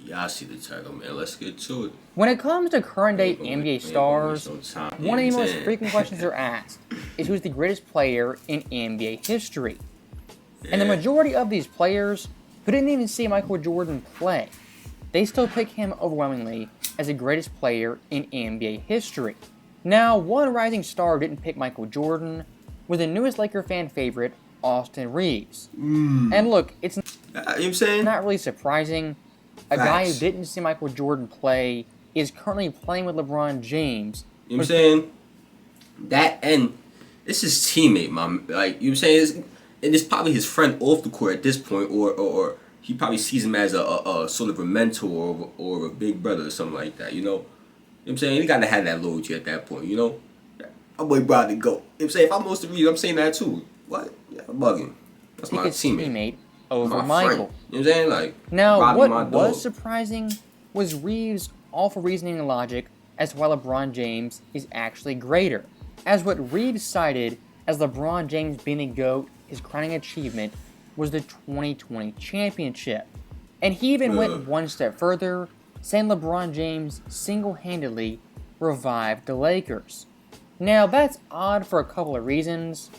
Yeah, I see the title, man. Let's get to it. When it comes to current day We ain't NBA gonna waste stars, no time. You know one of the what I'm most saying? frequent questions they're asked is who's the greatest player in NBA history. And the Yeah. majority of these players who didn't even see Michael Jordan play, they still pick him overwhelmingly as the greatest player in NBA history. Now, one rising star who didn't pick Michael Jordan was the newest Laker fan favorite, Austin Reeves. And look, it's You know what I'm saying? not really surprising. A guy who Facts. didn't see Michael Jordan play is currently playing with LeBron James. You know what I'm saying? That and it's his teammate, man. Like, you know what I'm saying? And it's probably his friend off the court at this point, or he probably sees him as a sort of a mentor or a big brother or something like that, you know? You know what I'm saying? He gotta have that loyalty at that point, you know? My boy Brad to go. You know what I'm saying? If I'm most of you, I'm saying that too. What? Yeah, I'm bugging. That's my Pick his teammate. teammate over My Michael. friend. You know what I'm saying? Like, Now, Rodney, what my was dog. surprising was Reeves' awful reasoning and logic as to why LeBron James is actually greater. As what Reeves cited as LeBron James being the GOAT, his crowning achievement was the 2020 championship. And he even went one step further, saying LeBron James single-handedly revived the Lakers. Now, that's odd for a couple of reasons.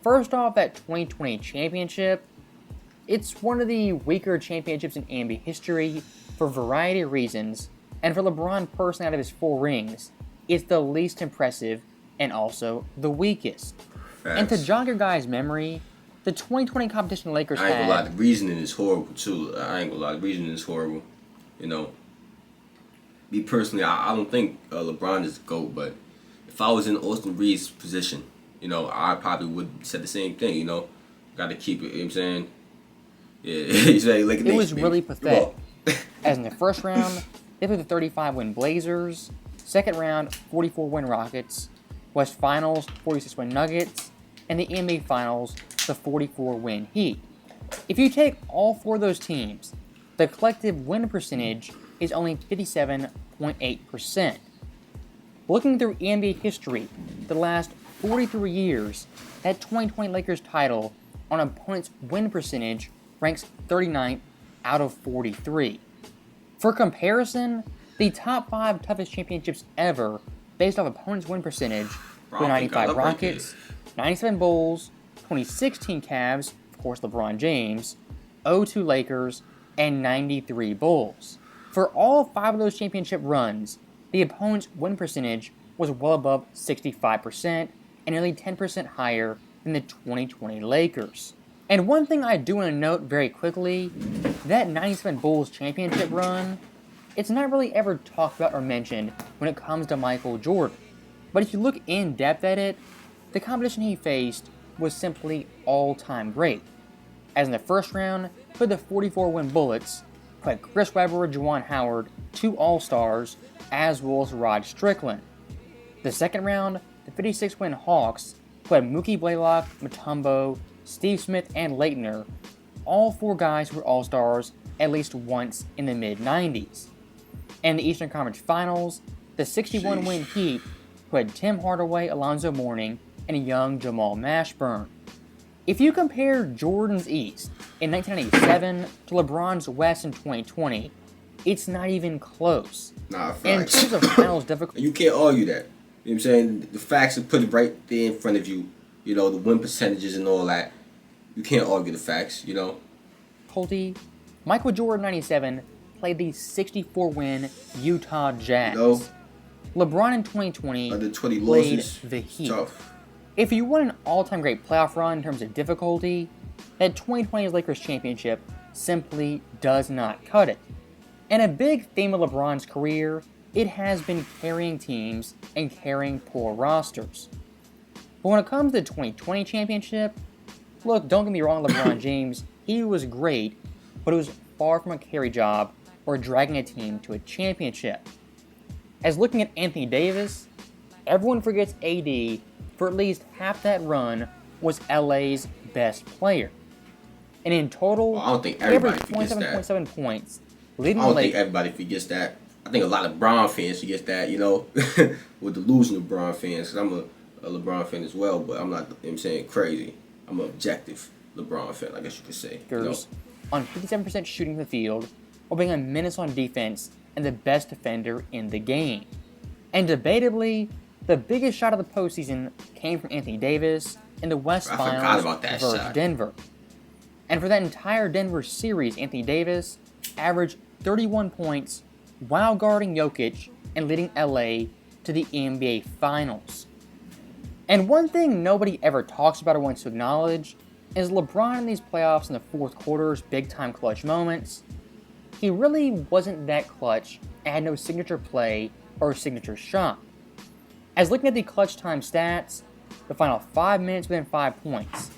First off, that 2020 championship, it's one of the weaker championships in NBA history for a variety of reasons, and for LeBron personally out of his 4 rings, it's the least impressive and also the weakest. And to Facts. jog your guys' memory, the 2020 competition Lakers I ain't gonna lie, had, the reasoning is horrible too. I ain't gonna lie, the reasoning is horrible. You know, me personally, I don't think LeBron is the GOAT, but if I was in Austin Reeves' position, you know, I probably would say the same thing, you know. Gotta keep it, you know what I'm saying? Yeah, he's like it was really pathetic. As in the first round, they played the 35-win Blazers, second round, 44-win Rockets, West Finals, 46-win Nuggets, and the NBA Finals, the 44-win Heat. If you take all 4 of those teams, the collective win percentage is only 57.8%. Looking through NBA history, the last 43 years, that 2020 Lakers title on opponent's win percentage ranks 39th out of 43. For comparison, the top 5 toughest championships ever, based off opponent's win percentage, were 95 Rockets, 97 Bulls, 2016 Cavs, of course LeBron James, 02 Lakers, and 93 Bulls. For all 5 of those championship runs, the opponent's win percentage was well above 65% and nearly 10% higher than the 2020 Lakers. And one thing I do want to note very quickly, that 97 Bulls championship run, it's not really ever talked about or mentioned when it comes to Michael Jordan. But if you look in depth at it, the competition he faced was simply all-time great. As in the first round, played the 44-win Bullets, who had Chris Webber, Juwan Howard, 2 All-Stars, as well as Rod Strickland. The second round, the 56-win Hawks, who had Mookie Blaylock, Mutombo, Steve Smith, and Leitner, all 4 guys who were All-Stars at least once in the mid-90s. And the Eastern Conference Finals, the 61-win Heat, who had Tim Hardaway, Alonzo Mourning, and a young Jamal Mashburn. If you compare Jordan's East in 1997 to LeBron's West in 2020, it's not even close. Nah, And in facts. terms of finals difficulty, You can't argue that. You know what I'm saying? The facts are put right there in front of you. You know, the win percentages and all that. You can't argue the facts, you know? Michael Jordan 97 played the 64-win Utah Jazz. No. LeBron in 2020 Under 20 played losses. the Heat. Tough. If you want an all-time great playoff run in terms of difficulty, that 2020 Lakers championship simply does not cut it. And a big theme of LeBron's career, it has been carrying teams and carrying poor rosters. But when it comes to the 2020 championship, look, don't get me wrong, LeBron James, he was great, but it was far from a carry job or dragging a team to a championship. As looking at Anthony Davis, everyone forgets AD for at least half that run was LA's best player. And in total, Well, I don't think every everybody forgets that. 27.7 points, I leading the don't think Lakers. everybody forgets that. I think a lot of LeBron fans forget that, you know, with the losing LeBron fans. Because I'm a LeBron fan as well, but I'm not, you know what I'm saying, crazy. I'm an objective LeBron fan, I guess you could say. You know? On 57% shooting from the field, while being a menace on defense and the best defender in the game. And debatably, the biggest shot of the postseason came from Anthony Davis in the West Finals versus Denver. And for that entire Denver series, Anthony Davis averaged 31 points while guarding Jokic and leading LA to the NBA Finals. And one thing nobody ever talks about or wants to acknowledge is LeBron in these playoffs in the fourth quarter's big-time clutch moments. He really wasn't that clutch and had no signature play or signature shot. As looking at the clutch time stats, the final 5 minutes within 5 points,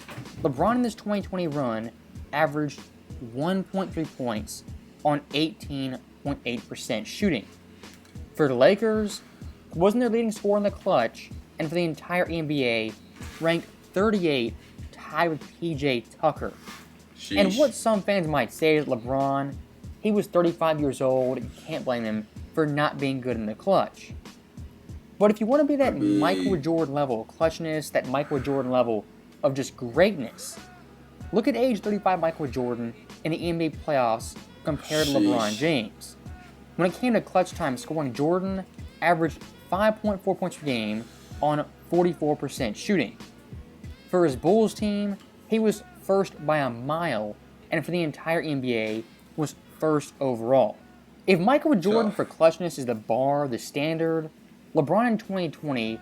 LeBron in this 2020 run averaged 1.3 points on 18.8% shooting. For the Lakers, he wasn't their leading scorer in the clutch, and for the entire NBA, ranked 38, tied with PJ Tucker. Sheesh. And what some fans might say is LeBron, he was 35 years old, you can't blame him for not being good in the clutch. But if you want to be that Michael Jordan level of clutchness, that Michael Jordan level of just greatness, look at age 35 Michael Jordan in the NBA playoffs compared to LeBron James. When it came to clutch time scoring, Jordan averaged 5.4 points per game on 44% shooting. For his Bulls team, he was first by a mile, and for the entire NBA, was first overall. If Michael Jordan for clutchness is the bar, the standard, LeBron in 2020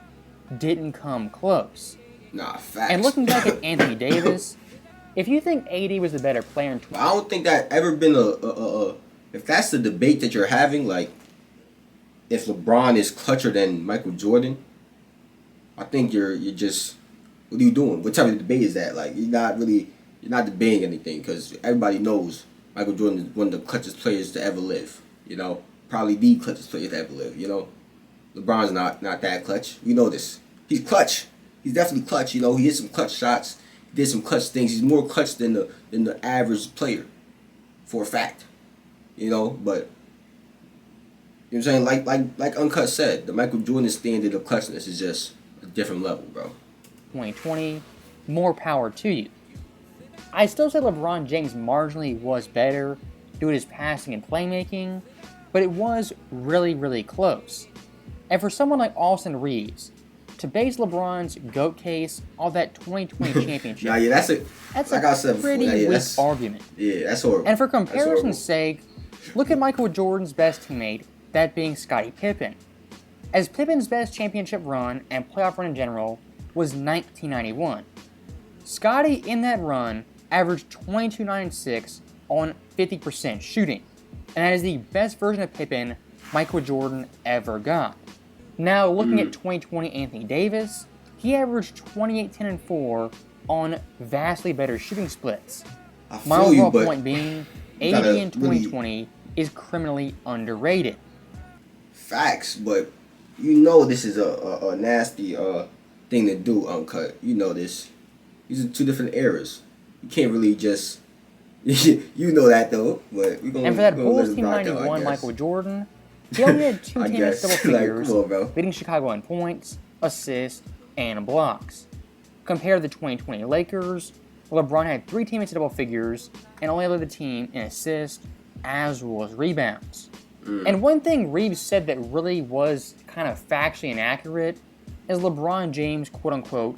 didn't come close. Nah, facts. And looking back at Anthony Davis, if you think AD was the better player in 2020... I don't think that ever been a if that's the debate that you're having, like, if LeBron is clutcher than Michael Jordan, I think you're just, what are you doing? What type of debate is that? Like, you're not debating anything, because everybody knows Michael Jordan is one of the clutchest players to ever live. You know, probably the clutchest player to ever live. You know, LeBron's not that clutch. You know this. He's clutch. He's definitely clutch. You know, he hit some clutch shots. He did some clutch things. He's more clutch than the average player, for a fact. You know, but you know what I'm saying? Like Uncut said, the Michael Jordan standard of clutchness is just a different level, bro. 2020, more power to you. I still say LeBron James marginally was better due to his passing and playmaking, but it was really, really close. And for someone like Austin Reeves, to base LeBron's GOAT case on that 2020 championship, that's like I said pretty before, weak argument. Yeah, that's horrible. And for comparison's sake, look at Michael Jordan's best teammate, that being Scottie Pippen. As Pippen's best championship run and playoff run in general was 1991. Scottie in that run averaged 22.96 on 50% shooting, and that is the best version of Pippen Michael Jordan ever got. Now looking at 2020 Anthony Davis, he averaged 28.10-4 on vastly better shooting splits. My overall point being, AD in 2020 is criminally underrated. Facts, but you know this is a nasty thing to do, Uncut. You know this. These are two different eras. You can't really just... you know that, though. But we gonna, and for that Bulls Team 91 Michael Jordan, he only had two teammates double figures, leading Chicago in points, assists, and blocks. Compared to the 2020 Lakers, LeBron had three teammates double figures and only led the team in assists as well as rebounds. And one thing Reeves said that really was kind of factually inaccurate is LeBron James, quote-unquote,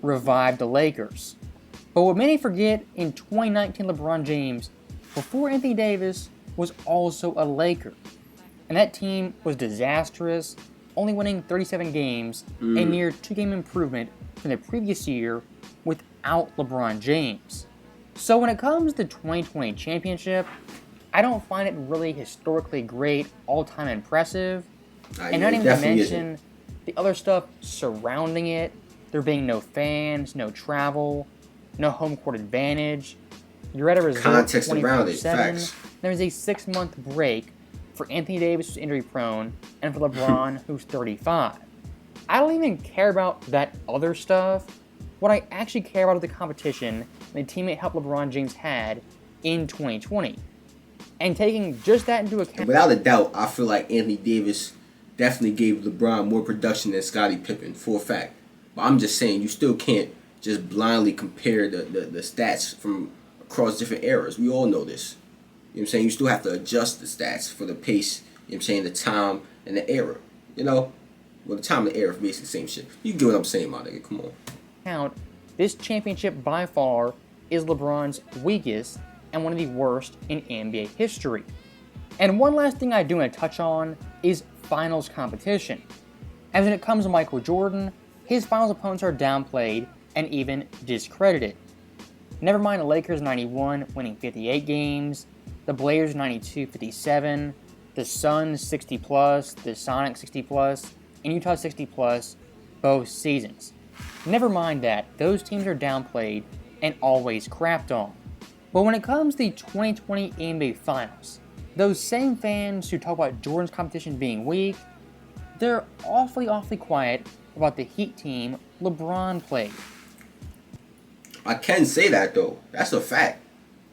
revived the Lakers. But what many forget, in 2019 LeBron James, before Anthony Davis, was also a Laker. And that team was disastrous, only winning 37 games, a near 2-game improvement from the previous year without LeBron James. So when it comes to the 2020 championship, I don't find it really historically great, all-time impressive, and not even to mention the other stuff surrounding it, there being no fans, no travel, no home court advantage. You're at a resort context around it, facts. There's a 6-month break for Anthony Davis, who's injury prone, and for LeBron, who's 35. I don't even care about that other stuff. What I actually care about is the competition and the teammate help LeBron James had in 2020. And taking just that into account... Without a doubt, I feel like Anthony Davis definitely gave LeBron more production than Scottie Pippen, for a fact. But I'm just saying, you still can't just blindly compare the stats from across different eras. We all know this. what I'm saying? You still have to adjust the stats for the pace, you know what I'm saying, the time and the era. You know? Well, the time and the era is basically the same shit. You get what I'm saying, my nigga. Come on. Count, this championship by far is LeBron's weakest and one of the worst in NBA history. And one last thing I do want to touch on is finals competition. As when it comes to Michael Jordan, his finals opponents are downplayed and even discredited. Never mind the Lakers 91 winning 58 games, the Blazers 92 57, the Suns 60 plus, the Sonics 60 plus, and Utah 60 plus both seasons. Never mind that, those teams are downplayed and always crapped on. But when it comes to the 2020 NBA Finals, those same fans who talk about Jordan's competition being weak, they're awfully quiet about the Heat team LeBron played. I can say that, though. That's a fact.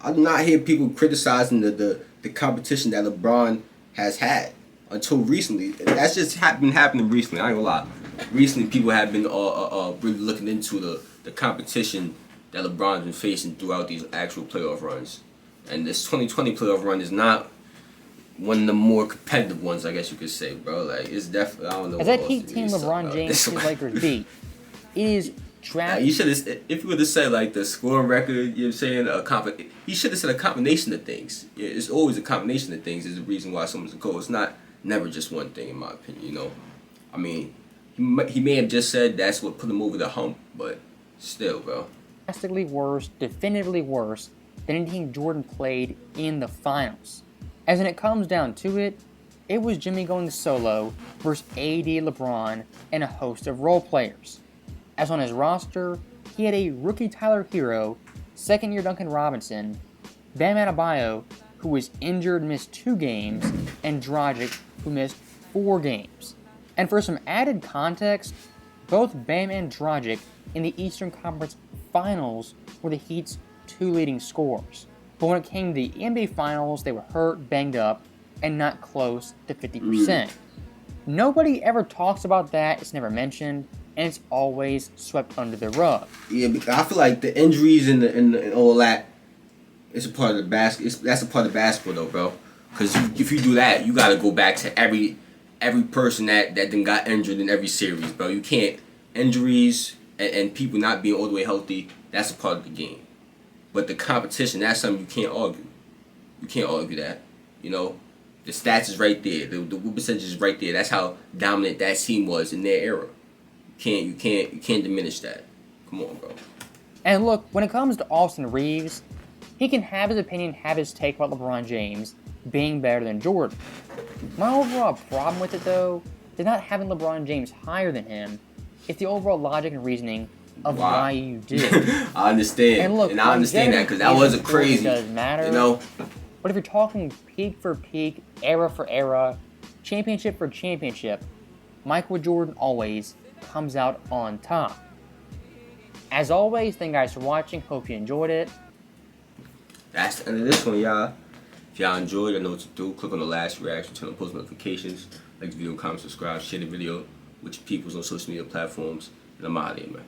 I do not hear people criticizing the competition that LeBron has had until recently. That's just been happening recently. I ain't gonna lie. Recently, people have been really looking into the competition that LeBron's been facing throughout these actual playoff runs. And this 2020 playoff run is not one of the more competitive ones, I guess you could say, bro. Like, it's definitely, I don't know. As that Heat team LeBron James his Lakers beat, it is trash. You should have, if you were to say, like, the scoring record, you know what I'm saying, he should have said a combination of things. Yeah, it's always a combination of things is the reason why someone's a goal. It's not never just one thing, in my opinion, you know. I mean, he may have just said that's what put him over the hump, but still, bro. Drastically worse, definitively worse than anything Jordan played in the finals. As when it comes down to it, it was Jimmy going solo versus AD LeBron and a host of role players. As on his roster, he had a rookie Tyler Hero, second-year Duncan Robinson, Bam Adebayo, who was injured and missed 2 games, and Dragic, who missed 4 games. And for some added context, both Bam and Dragic in the Eastern Conference Finals were the Heat's 2 leading scorers. But when it came to the NBA Finals, they were hurt, banged up, and not close to 50%. Nobody ever talks about that, it's never mentioned, and it's always swept under the rug. Yeah, because I feel like the injuries and all that is a part of the that's a part of basketball, though, bro. Because if you do that, you got to go back to every person that then got injured in every series, bro. You can't, injuries and people not being all the way healthy, that's a part of the game. But the competition, that's something you can't argue. You can't argue that. You know, the stats is right there. The win percentage is right there. That's how dominant that team was in their era. You can't diminish that. Come on, bro. And look, when it comes to Austin Reeves, he can have his opinion, have his take about LeBron James being better than Jordan. My overall problem with it, though, is not having LeBron James higher than him. It's the overall logic and reasoning of why you did. I understand. And look, I understand that because that wasn't crazy. It doesn't matter. You know? But if you're talking peak for peak, era for era, championship for championship, Michael Jordan always comes out on top. As always, thank you guys for watching. Hope you enjoyed it. That's the end of this one, y'all. If y'all enjoyed, I know what to do. Click on the last reaction, turn on post notifications, like the video, comment, subscribe, share the video with your peoples on social media platforms, and I'm out of here, man.